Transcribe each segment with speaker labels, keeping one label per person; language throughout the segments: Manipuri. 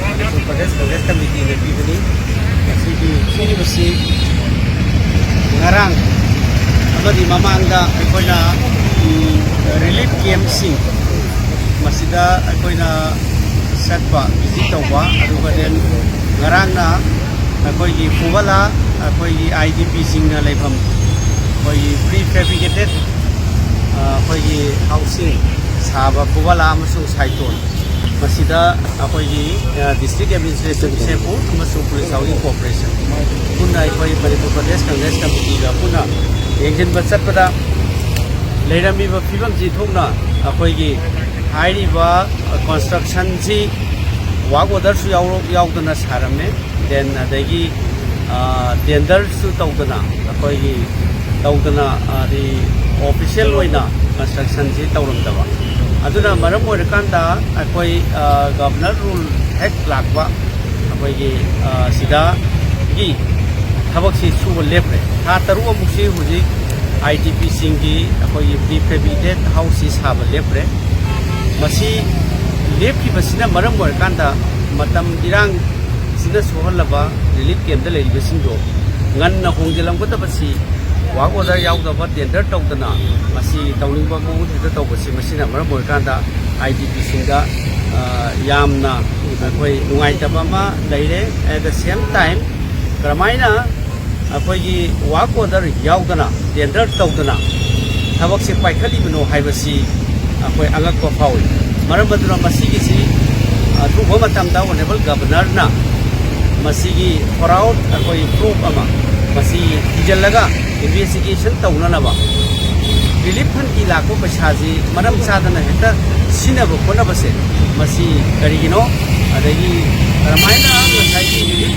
Speaker 1: Pradesh Congress Committee na bibili si ngarang amadi mamanda ako'y na relief campsing masida ako'y na satpa visit tawba aduga din ngarang na ako'y fuwala ako'y IDP sing na laifam ako'y prefabricated ako'y housing saba fuwala amasung saiton masida ako'y district administration sepo amasung police housing corporation puna ako'y Manipur Pradesh Congress Committee ga puna yengin batsat pada leirami ba fibam ji thokna ako'y hairiba construction ji work order su yaudana saramne then adagi tender su tawdana ako'y tawdana the official oina construction ji tawramdaba aduna maram oirkanda ako'y governor rule hek lakba ako'y sida gi thabak si suba lepre tha taru amuksi huji IDP singi ako'y prefabricated houses haba lepre masi lepki basina maram oirkanda matam irang sida sohalaba relief camp da leiriba singdo nganna hongjelamgada basi work order yaudaba tender tawdana masi tawningba mo hita tawbasi masina maram oirkanda IDP singa yamna ako'y nungaitaba ma leire at the same time kramaina ako'y work order yaudana tender tawdana thabak se paikhalibuno haibasi ako'y angakpa fawi maram baduna masigi si thuba matamda honorable governor na masigi proud ako'y proof ama masi tijallaga investigation tawnanaba relief fund ki lakpo paisa ji maram chadana heta sinaba khonabase masi karigino adagi ramaina ngasai relief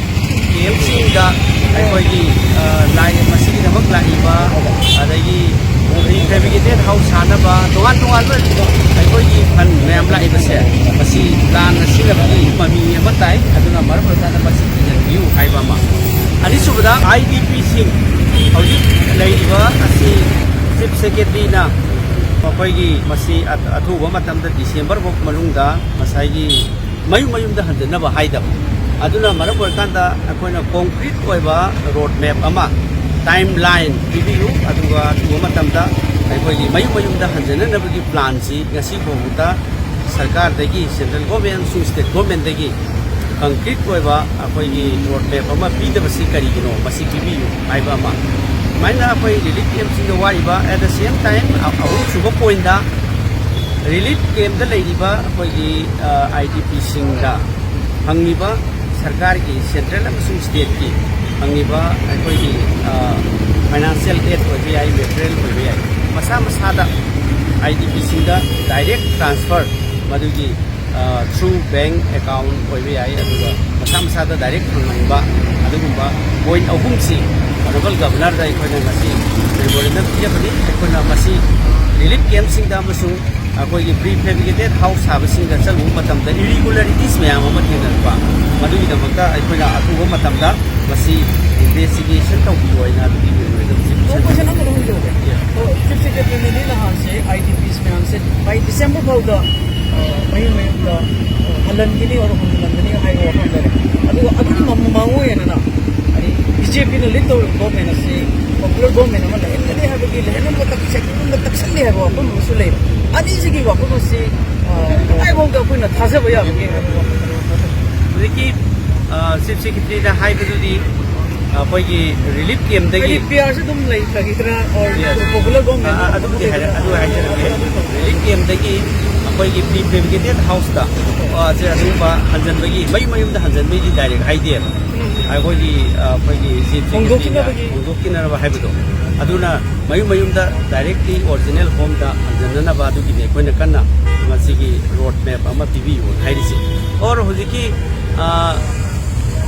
Speaker 1: camp singa ako'y lai masigi namak laiba adagi prefabricated house hanaba dongan ba ako'y fund mayam laibase masi plan sinabagi mami amatai aduna maram chadana masi view haiba ma ani subada IDP sing hauji leiba asi chief secretary na ako'y masi athuba matamda December bok manungda masaigi mayum da handanaba haidaba aduna maram oirkanda ako'yna concrete oiba road map ama timeline bibiyu aduga athuba matamda ako'y mayum da handanabagi plan si ngasi bohuta sarkar dagi central government su state government dagi concrete oiba ako'y road map ama pidabasi karigino masi bibiyu aiba ama maina ako'y relief camp singa waiba at the same time ahum suba point da relief camp da leiriba ako'y IDP singa hangiba sarkar ki central amasung state ki hangiba ako'y financial aid oiba ai material oiba ai masa da IDP singa direct transfer madugi through bank account oiba ai aduga masa da direct hangba adugumba point ahum si honorable governor da ako'yna ngasi memorandum piyabani ako'yna masi relief camp singda amasung ako'y prefabricated house habasingda chalu matamda irregularities mayam ama thenarpa madugidamagta ako'yna athuba matamda masi investigation tawbiyo aina adugi memorandum
Speaker 2: question number 1 chief secretary ne lahan se IDPs mayam se by December bauda mayum da halan gini aur hunlan gini hai ho hamdare adu mamu yana ani BJP ne lead government se popular government ama lehne ha bagi lehne ko tak second tak taksan le ha ko musule adi sigi wa ko se ai bong da ko na thase ba ya bagi
Speaker 1: riki chief secretary da hai badi ako'y relief camp dagi
Speaker 2: PR se dum lai lagi tra or popular government
Speaker 1: adu relief camp dagi ako'y prefabricated house da je aduba hanjanbagi mayum da hanjanbagi direct idea ako'y hongdokkinaraba haibado aduna mayum da directly original home da hanjananaba adugi ako'yna kanna masigi road map ama pibiyu hairisi or hojiki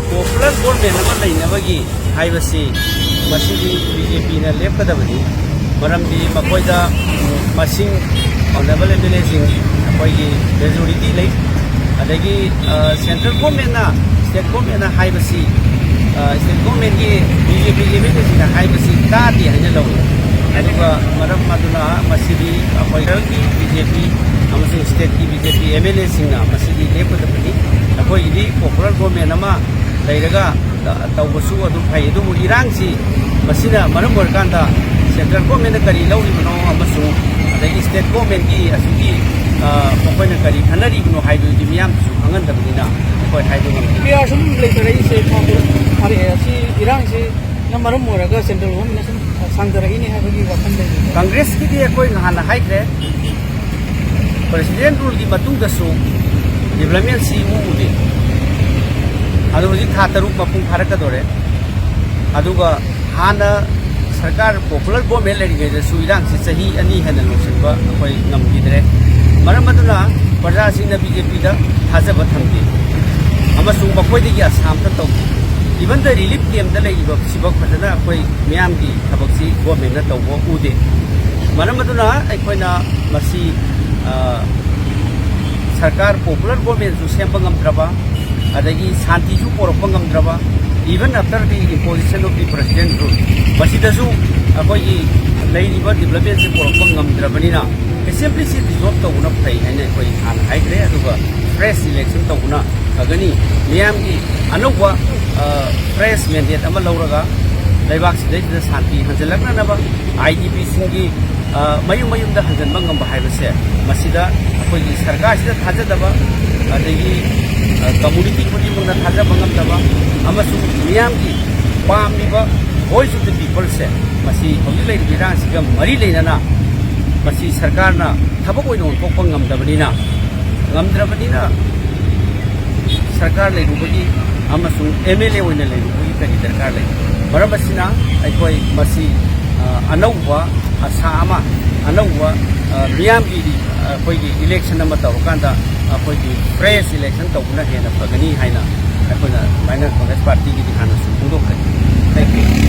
Speaker 1: popular government ama lainabagi haibasi masigi BJP na lepkadabani maramdi makoida masing honorable MLA sing ako'y majority lai adagi central government na state government na haibasi state government ki BJP na haibasi tadi haina law aduga maram maduna masigi ako'y BJP amasung state ki BJP MLA sing na masigi lepkadabani ako'y di popular government ama leiraga tawbasu adu phai adu irangsi masina maram orkanda central government kari lauri bano amasu adai state government ki asugi pokoina kari khanari bano haidu di miyam su angan dabnina koi haidu ngam
Speaker 2: PR sum leitare se thabu are si irang se na maram moraga central government sum sangdara ini habagi wakhan le
Speaker 1: congress ki di koi ngana haikre president rule di matung da su development si mu udi adu ji tha taruk mapung pharaka dore aduga hana sarkar popular government le ge su irang si sahi ani hana losinba koi ngam gidre maram aduna praja sing na BJP da thajaba thamdi amasung makoi de ya sam ta taw even the relief camp da lei ba sibak phadana koi miyam gi thabak si government na taw bo ude maram aduna ai koi na masi sarkar popular government su sem bangam draba adagi shanti su porok bangam draba even after the imposition of the president rule masida su akoi lei ni ba development se porok bangam drabani na simply si dissolve to una phai haina koi an haikre aduga fresh election to una agani miyam gi anuwa fresh mandate ama lauraga laibak sidai da shanti hanjalakna na ba IDP singi mayum mayum da hanjan bangam ba haibase masida akoi sarkar sida thajadaba adagi community kodi mungna thaja bangam daba amasu miyam gi pamiba voice of the people se masi hoji lai birang siga mari leinana masi sarkar na thabak oin on pokpang ngamdabanina ngamdrabanina sarkar lai rubagi amasu MLA oina lai rubagi kari darkar lai marabasina aikoi masi anauwa asama anauwa miyam gi koi gi election ama tawkanda koi gi fresh election tawna hena pagani haina aikona minor congress party gi hana su pungdok kai thank you